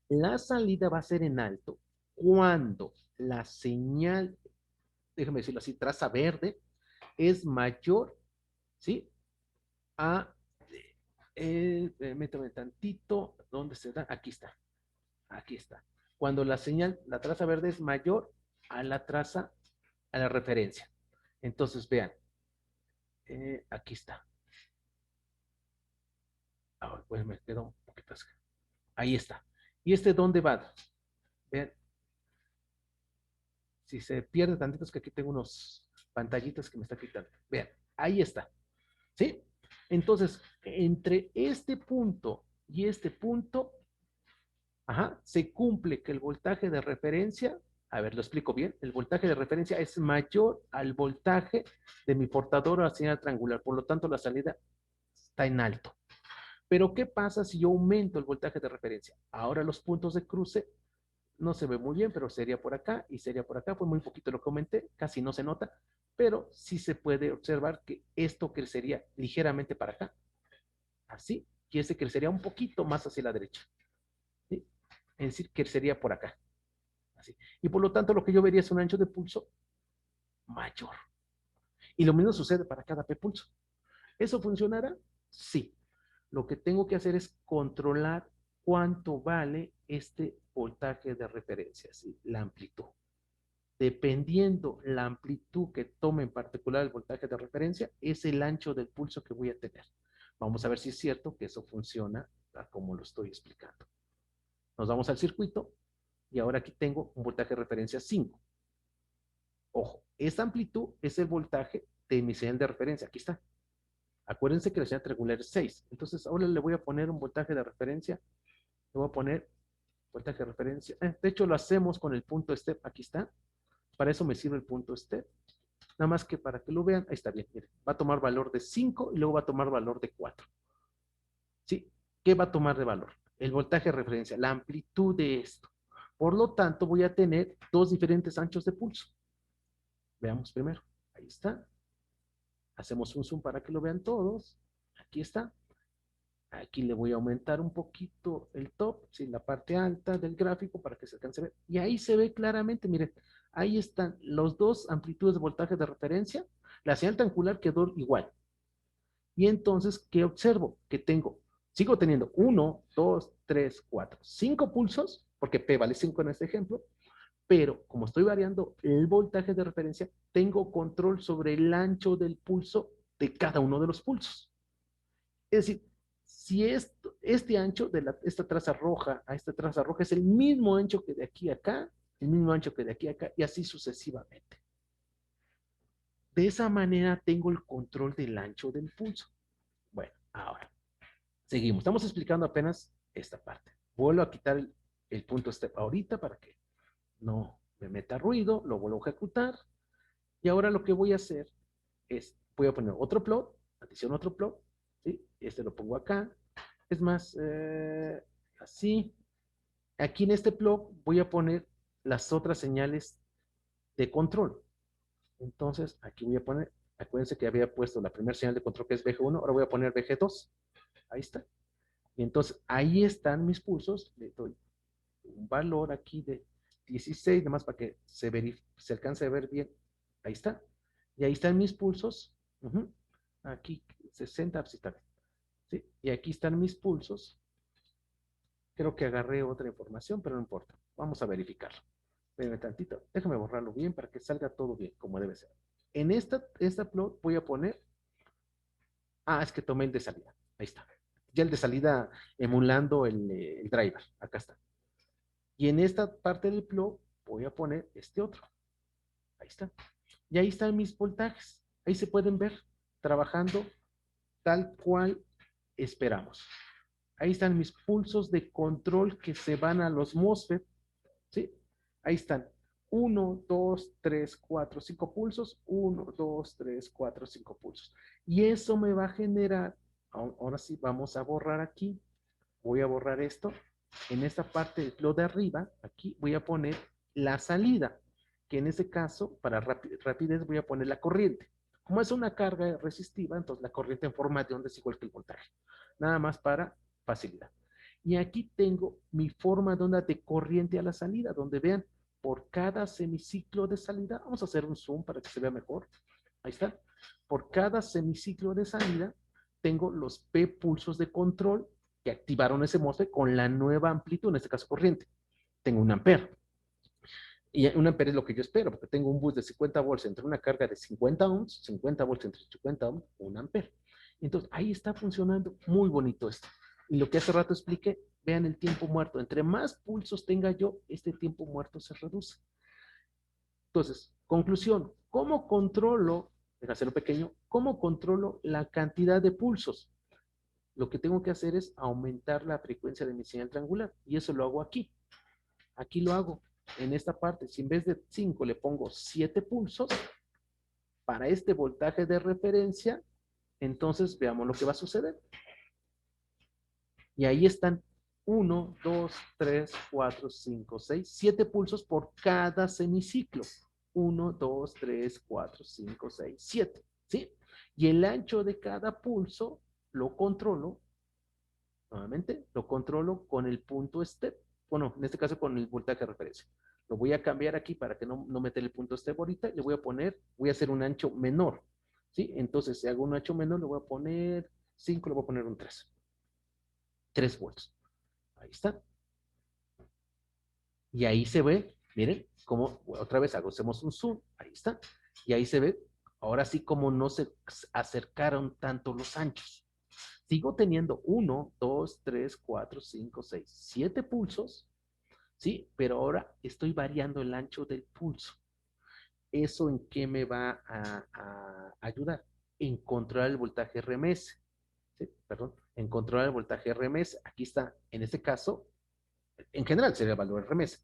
La salida va a ser en alto cuando la señal, déjame decirlo así, traza verde, es mayor, ¿sí? A, métame tantito, ¿dónde se da? Aquí está, aquí está. Cuando la señal, la traza verde es mayor a la traza, a la referencia. Entonces, vean, aquí está. Ah, pues me quedó un poquito así. Ahí está. ¿Y dónde va? Vean, si se pierde tantito es que aquí tengo unos pantallitas que me está quitando. Vean, ahí está. ¿Sí? Entonces, entre este punto y este punto, ajá, se cumple que el voltaje de referencia, a ver, lo explico bien, el voltaje de referencia es mayor al voltaje de mi portador a la señal triangular, por lo tanto la salida está en alto. Pero ¿qué pasa si yo aumento el voltaje de referencia? Ahora los puntos de cruce no se ve muy bien, pero sería por acá y sería por acá. Fue muy poquito lo que aumenté, casi no se nota, pero sí se puede observar que esto crecería ligeramente para acá, así, y ese crecería un poquito más hacia la derecha. ¿Sí? Es decir, crecería por acá. Así. Y por lo tanto, lo que yo vería es un ancho de pulso mayor. Y lo mismo sucede para cada P pulso. ¿Eso funcionará? Sí. Lo que tengo que hacer es controlar cuánto vale este voltaje de referencia, ¿sí? La amplitud. Dependiendo la amplitud que tome en particular el voltaje de referencia, es el ancho del pulso que voy a tener. Vamos a ver si es cierto que eso funciona como lo estoy explicando. Nos vamos al circuito y ahora aquí tengo un voltaje de referencia 5. Ojo, esta amplitud es el voltaje de mi señal de referencia. Aquí está. Acuérdense que la señal triangular es 6. Entonces ahora le voy a poner un voltaje de referencia. Le voy a poner voltaje de referencia. De hecho, lo hacemos con el punto step. Aquí está. Para eso me sirve el punto step. Nada más que para que lo vean, ahí está bien. Miren, va a tomar valor de 5 y luego va a tomar valor de 4. ¿Sí? ¿Qué va a tomar de valor? El voltaje de referencia, la amplitud de esto. Por lo tanto, voy a tener dos diferentes anchos de pulso. Veamos primero. Ahí está. Hacemos un zoom para que lo vean todos. Aquí está. Aquí le voy a aumentar un poquito el top, ¿sí? La parte alta del gráfico para que se alcance a ver. Y ahí se ve claramente, miren, ahí están los dos amplitudes de voltaje de referencia. La señal triangular quedó igual. Y entonces, ¿qué observo? Que sigo teniendo 1, 2, 3, 4, 5 pulsos, porque P vale 5 en este ejemplo, pero como estoy variando el voltaje de referencia, tengo control sobre el ancho del pulso de cada uno de los pulsos. Es decir, si este ancho de esta traza roja a esta traza roja es el mismo ancho que de aquí a acá, el mismo ancho que de aquí a acá, y así sucesivamente. De esa manera tengo el control del ancho del pulso. Bueno, ahora, seguimos. Estamos explicando apenas esta parte. Vuelvo a quitar el punto step ahorita para que no me meta ruido, lo vuelvo a ejecutar. Y ahora lo que voy a hacer es, voy a poner otro plot, adiciono otro plot, ¿sí? Este lo pongo acá. Es más, así. Aquí en este plot voy a poner las otras señales de control. Entonces, aquí voy a poner, acuérdense que había puesto la primera señal de control que es VG1, ahora voy a poner VG2. Ahí está. Y entonces, ahí están mis pulsos. Le doy un valor aquí de 16, nomás para que se alcance a ver bien. Ahí está. Y ahí están mis pulsos. Aquí 60, pues está bien. ¿Sí? Y aquí están mis pulsos. Creo que agarré otra información, pero no importa. Vamos a verificarlo. Espérame tantito. Déjame borrarlo bien para que salga todo bien, como debe ser. En esta plot voy a poner. Ah, es que tomé el de salida. Ahí está. Ya el de salida emulando el driver. Acá está. Y en esta parte del plot voy a poner este otro. Ahí está. Y ahí están mis voltajes. Ahí se pueden ver trabajando tal cual esperamos. Ahí están mis pulsos de control que se van a los MOSFET. ¿Sí? Ahí están. 1, 2, 3, 4, 5 pulsos. 1, 2, 3, 4, 5 pulsos. Y eso me va a generar, ahora sí, vamos a borrar aquí. Voy a borrar esto. En esta parte, lo de arriba, aquí voy a poner la salida, que en este caso, para rapidez, voy a poner la corriente. Como es una carga resistiva, entonces la corriente en forma de onda es igual que el voltaje. Nada más para facilidad. Y aquí tengo mi forma de onda de corriente a la salida, donde vean por cada semiciclo de salida, vamos a hacer un zoom para que se vea mejor. Ahí está. Por cada semiciclo de salida, tengo los P pulsos de control que activaron ese MOSFET con la nueva amplitud, en este caso corriente. Tengo un ampere. Y un ampere es lo que yo espero, porque tengo un bus de 50 volts entre una carga de 50 ohms, 50 volts entre 50 ohms, un ampere. Entonces, ahí está funcionando muy bonito esto. Y lo que hace rato expliqué, vean el tiempo muerto. Entre más pulsos tenga yo, este tiempo muerto se reduce. Entonces, conclusión, ¿cómo controlo, en hacerlo pequeño, cómo controlo la cantidad de pulsos? Lo que tengo que hacer es aumentar la frecuencia de mi señal triangular. Y eso lo hago aquí. Aquí lo hago en esta parte. Si en vez de 5 le pongo 7 pulsos para este voltaje de referencia, entonces veamos lo que va a suceder. Y ahí están 1, 2, 3, 4, 5, 6, 7 pulsos por cada semiciclo. 1, 2, 3, 4, 5, 6, 7. ¿Sí? Y el ancho de cada pulso lo controlo, nuevamente, lo controlo con el punto step. Bueno, en este caso con el voltaje de referencia. Lo voy a cambiar aquí para que no meter el punto step ahorita. Le voy a poner, voy a hacer un ancho menor. ¿Sí? Entonces, si hago un ancho menor, le voy a poner 5, le voy a poner un 3. 3 volts. Ahí está. Y ahí se ve, miren, como otra vez hacemos un zoom. Ahí está. Y ahí se ve, ahora sí como no se acercaron tanto los anchos. Sigo teniendo 1, 2, 3, 4, 5, 6, 7 pulsos, ¿sí? Pero ahora estoy variando el ancho del pulso. ¿Eso en qué me va a ayudar? En controlar el voltaje RMS. ¿Sí? Perdón, en controlar el voltaje RMS. Aquí está, en este caso, en general sería el valor RMS.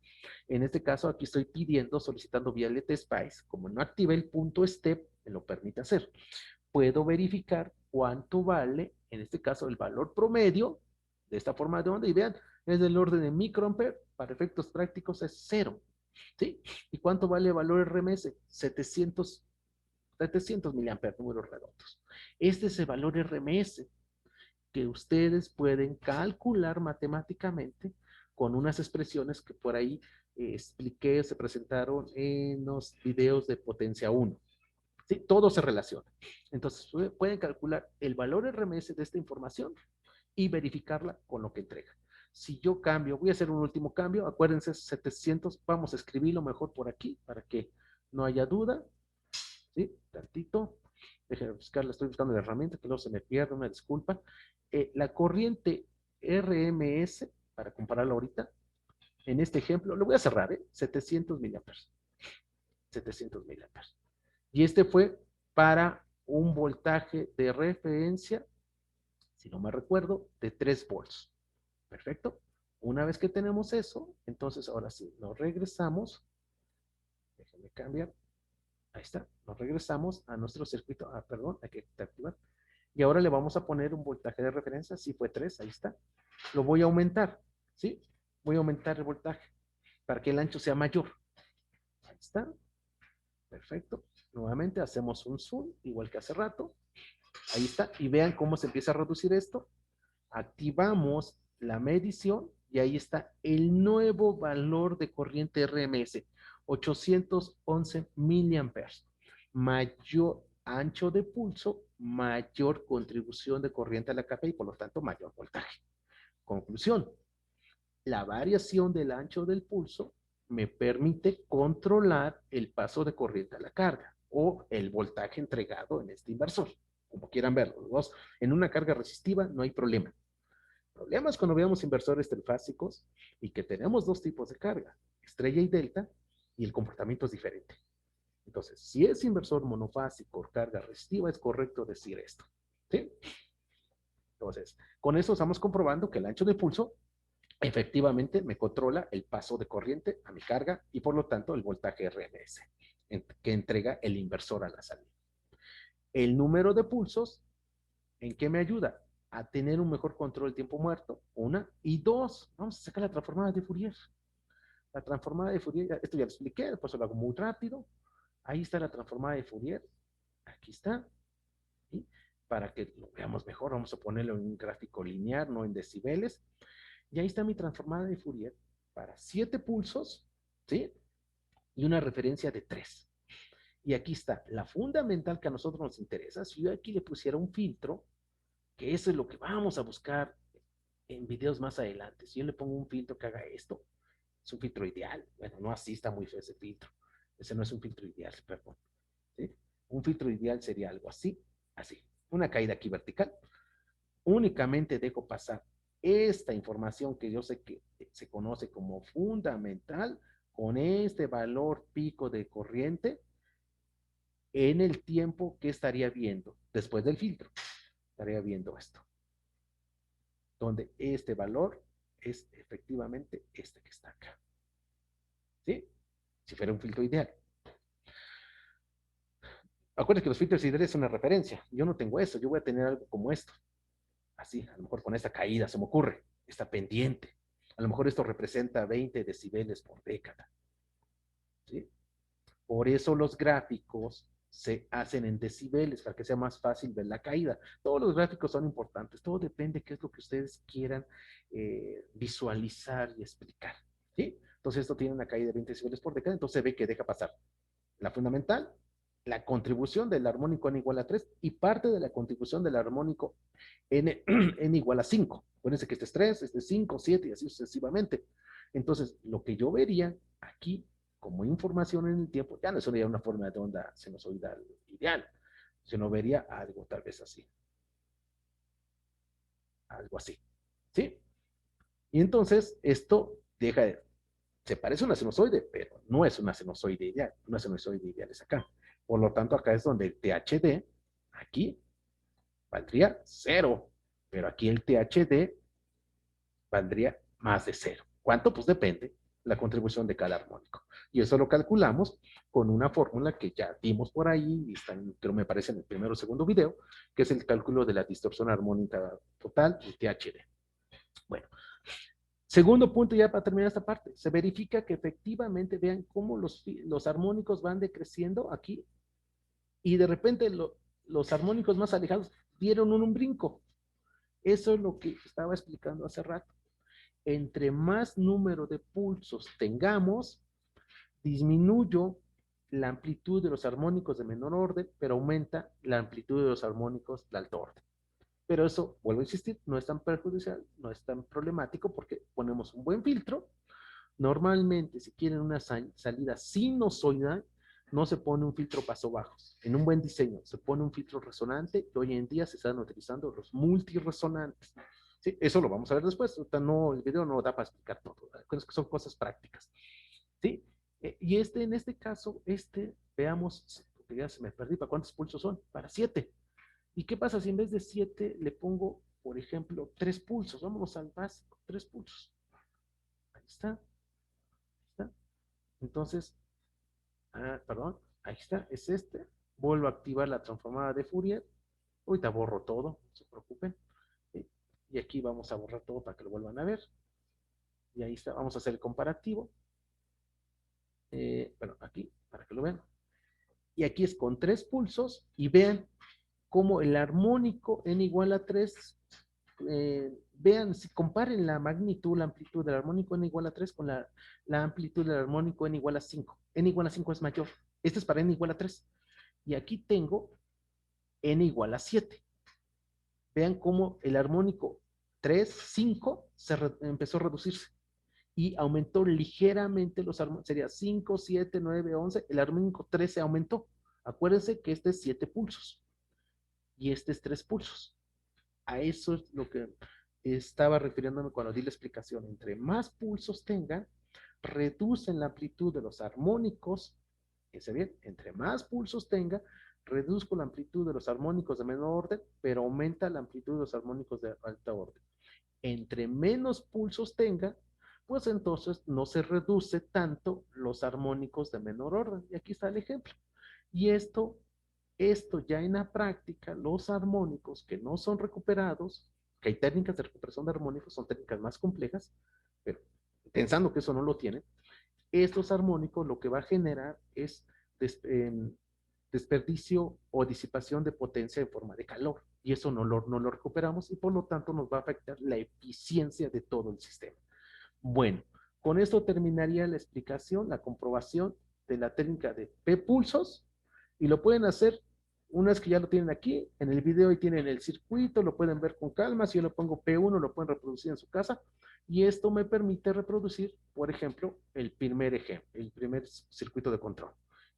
En este caso, aquí estoy pidiendo, solicitando vía LTSpice, como no activé el punto step, me lo permite hacer. Puedo verificar cuánto vale, en este caso, el valor promedio de esta forma de onda. Y vean, es del orden de microampere, para efectos prácticos es 0. ¿Sí? ¿Y cuánto vale el valor RMS? 700 miliamperes, números redondos. Este es el valor RMS que ustedes pueden calcular matemáticamente con unas expresiones que por ahí expliqué, se presentaron en los videos de potencia 1. ¿Sí? Todo se relaciona. Entonces, pueden calcular el valor RMS de esta información y verificarla con lo que entrega. Si yo cambio, voy a hacer un último cambio, acuérdense, 700, vamos a escribirlo mejor por aquí para que no haya duda. ¿Sí? Tantito. Déjenme buscarla, estoy buscando la herramienta que luego se me pierde, una disculpa. La corriente RMS, para compararlo ahorita, en este ejemplo, lo voy a cerrar, 700 miliamperes. 700 miliamperes. Y este fue para un voltaje de referencia, si no me recuerdo, de 3 volts. Perfecto. Una vez que tenemos eso, entonces ahora sí, nos regresamos. Déjenme cambiar. Ahí está. Nos regresamos a nuestro circuito. Ah, perdón, hay que activar. Y ahora le vamos a poner un voltaje de referencia. Si fue 3, ahí está. Lo voy a aumentar. ¿Sí? Voy a aumentar el voltaje para que el ancho sea mayor. Ahí está. Perfecto. Nuevamente hacemos un zoom, igual que hace rato. Ahí está. Y vean cómo se empieza a reducir esto. Activamos la medición y ahí está el nuevo valor de corriente RMS. 811 miliamperes. Mayor ancho de pulso, mayor contribución de corriente a la capa y por lo tanto mayor voltaje. Conclusión. La variación del ancho del pulso me permite controlar el paso de corriente a la carga o el voltaje entregado en este inversor, como quieran verlo. Los dos, en una carga resistiva no hay problema. Problemas cuando veamos inversores trifásicos y que tenemos dos tipos de carga, estrella y delta, y el comportamiento es diferente. Entonces, si es inversor monofásico o carga resistiva, es correcto decir esto. ¿Sí? Entonces, con eso estamos comprobando que el ancho de pulso efectivamente me controla el paso de corriente a mi carga y por lo tanto el voltaje RMS que entrega el inversor a la salida. El número de pulsos, ¿en qué me ayuda? A tener un mejor control del tiempo muerto, una, y dos, vamos a sacar la transformada de Fourier. La transformada de Fourier, esto ya lo expliqué, después lo hago muy rápido. Ahí está la transformada de Fourier, aquí está. ¿Sí? Para que lo veamos mejor, vamos a ponerlo en un gráfico lineal, no en decibeles. Y ahí está mi transformada de Fourier para 7 pulsos, ¿sí? Y una referencia de 3. Y aquí está la fundamental que a nosotros nos interesa. Si yo aquí le pusiera un filtro, que eso es lo que vamos a buscar en videos más adelante. Si yo le pongo un filtro que haga esto, es un filtro ideal. Bueno, no así, está muy feo ese filtro. Ese no es un filtro ideal, perdón. ¿Sí? Un filtro ideal sería algo así, así. Una caída aquí vertical. Únicamente dejo pasar esta información que yo sé que se conoce como fundamental con este valor pico de corriente en el tiempo que estaría viendo después del filtro. Estaría viendo esto, donde este valor es efectivamente este que está acá. ¿Sí? Si fuera un filtro ideal. Acuérdense que los filtros ideales son una referencia. Yo no tengo eso, yo voy a tener algo como esto. Así, a lo mejor con esta caída se me ocurre, esta pendiente. A lo mejor esto representa 20 decibeles por década. ¿Sí? Por eso los gráficos se hacen en decibeles para que sea más fácil ver la caída. Todos los gráficos son importantes, todo depende de qué es lo que ustedes quieran visualizar y explicar. ¿Sí? Entonces esto tiene una caída de 20 decibeles por década, entonces se ve que deja pasar la fundamental, la contribución del armónico n igual a 3 y parte de la contribución del armónico n igual a 5. Acuérdense que este es 3, este es 5, 7 y así sucesivamente. Entonces, lo que yo vería aquí como información en el tiempo, ya no sería una forma de onda sinusoidal ideal, sino vería algo tal vez así. Algo así. ¿Sí? Y entonces, esto deja de, se parece a una sinusoide, pero no es una sinusoide ideal. Una sinusoide ideal es acá. Por lo tanto, acá es donde el THD, aquí, valdría 0. Pero aquí el THD valdría más de 0. ¿Cuánto? Pues depende la contribución de cada armónico. Y eso lo calculamos con una fórmula que ya dimos por ahí, y está, creo me parece en el primero o segundo video, que es el cálculo de la distorsión armónica total, el THD. Bueno, segundo punto ya para terminar esta parte, se verifica que efectivamente vean cómo los armónicos van decreciendo aquí y de repente los armónicos más alejados dieron un brinco. Eso es lo que estaba explicando hace rato. Entre más número de pulsos tengamos, disminuyo la amplitud de los armónicos de menor orden, pero aumenta la amplitud de los armónicos de alto orden. Pero eso, vuelvo a insistir, no es tan perjudicial, no es tan problemático porque ponemos un buen filtro. Normalmente, si quieren una salida sinusoidal, no se pone un filtro paso bajos. En un buen diseño se pone un filtro resonante y hoy en día se están utilizando los multiresonantes. ¿Sí? Eso lo vamos a ver después. No, el video no da para explicar todo. Son cosas prácticas. ¿Sí? Y en este caso, veamos, porque ya se me perdí, ¿para cuántos pulsos son? Para 7. ¿Y qué pasa si en vez de 7 le pongo, por ejemplo, 3 pulsos? Vámonos al básico, 3 pulsos. Ahí está. Ahí está. Entonces, perdón, ahí está, es este. Vuelvo a activar la transformada de Fourier. Ahorita borro todo, no se preocupen. Y aquí vamos a borrar todo para que lo vuelvan a ver. Y ahí está, vamos a hacer el comparativo. Bueno, aquí, para que lo vean. Y aquí es con 3 pulsos y vean cómo el armónico n igual a 3, vean, si comparen la magnitud, la amplitud del armónico n igual a 3 con la amplitud del armónico n igual a 5. N igual a 5 es mayor. Este es para n igual a 3. Y aquí tengo n igual a 7. Vean cómo el armónico 3, 5 empezó a reducirse y aumentó ligeramente los armónicos. Sería 5, 7, 9, 11. El armónico 13 aumentó. Acuérdense que este es 7 pulsos y este es 3 pulsos. A eso es lo que estaba refiriéndome cuando di la explicación. Entre más pulsos tengan, reducen la amplitud de los armónicos. Fíjense bien, entre más pulsos tenga, reduzco la amplitud de los armónicos de menor orden, pero aumenta la amplitud de los armónicos de alta orden. Entre menos pulsos tenga, pues entonces no se reduce tanto los armónicos de menor orden. Y aquí está el ejemplo. Y esto ya en la práctica, los armónicos que no son recuperados, que hay técnicas de recuperación de armónicos, son técnicas más complejas, pero pensando que eso no lo tiene, estos armónicos lo que va a generar es desperdicio o disipación de potencia en forma de calor. Y eso no lo recuperamos y por lo tanto nos va a afectar la eficiencia de todo el sistema. Bueno, con esto terminaría la explicación, la comprobación de la técnica de P pulsos y lo pueden hacer una vez que ya lo tienen aquí, en el video y tienen el circuito, lo pueden ver con calma. Si yo le pongo P1, lo pueden reproducir en su casa. Y esto me permite reproducir, por ejemplo, el primer circuito de control,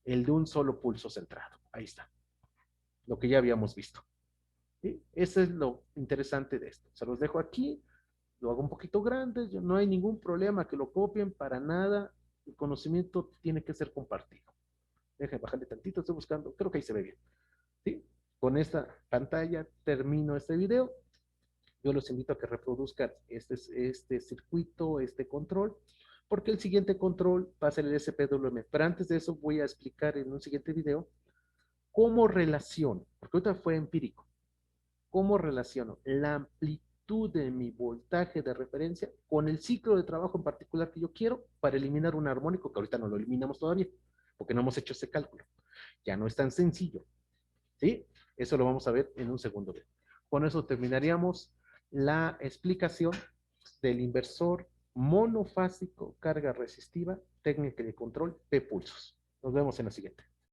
el de un solo pulso centrado. Ahí está, lo que ya habíamos visto. ¿Sí? Eso es lo interesante de esto. Se los dejo aquí, lo hago un poquito grande, no hay ningún problema que lo copien para nada. El conocimiento tiene que ser compartido. Déjenme bajarle tantito, estoy buscando, creo que ahí se ve bien. ¿Sí? Con esta pantalla termino este video. Yo los invito a que reproduzcan este circuito, este control, porque el siguiente control va a ser el SPWM. Pero antes de eso voy a explicar en un siguiente video cómo relaciono, porque ahorita fue empírico, cómo relaciono la amplitud de mi voltaje de referencia con el ciclo de trabajo en particular que yo quiero para eliminar un armónico, que ahorita no lo eliminamos todavía, porque no hemos hecho ese cálculo. Ya no es tan sencillo. ¿Sí? Eso lo vamos a ver en un segundo video. Con eso terminaríamos la explicación del inversor monofásico carga resistiva, técnica de control P pulsos. Nos vemos en la siguiente.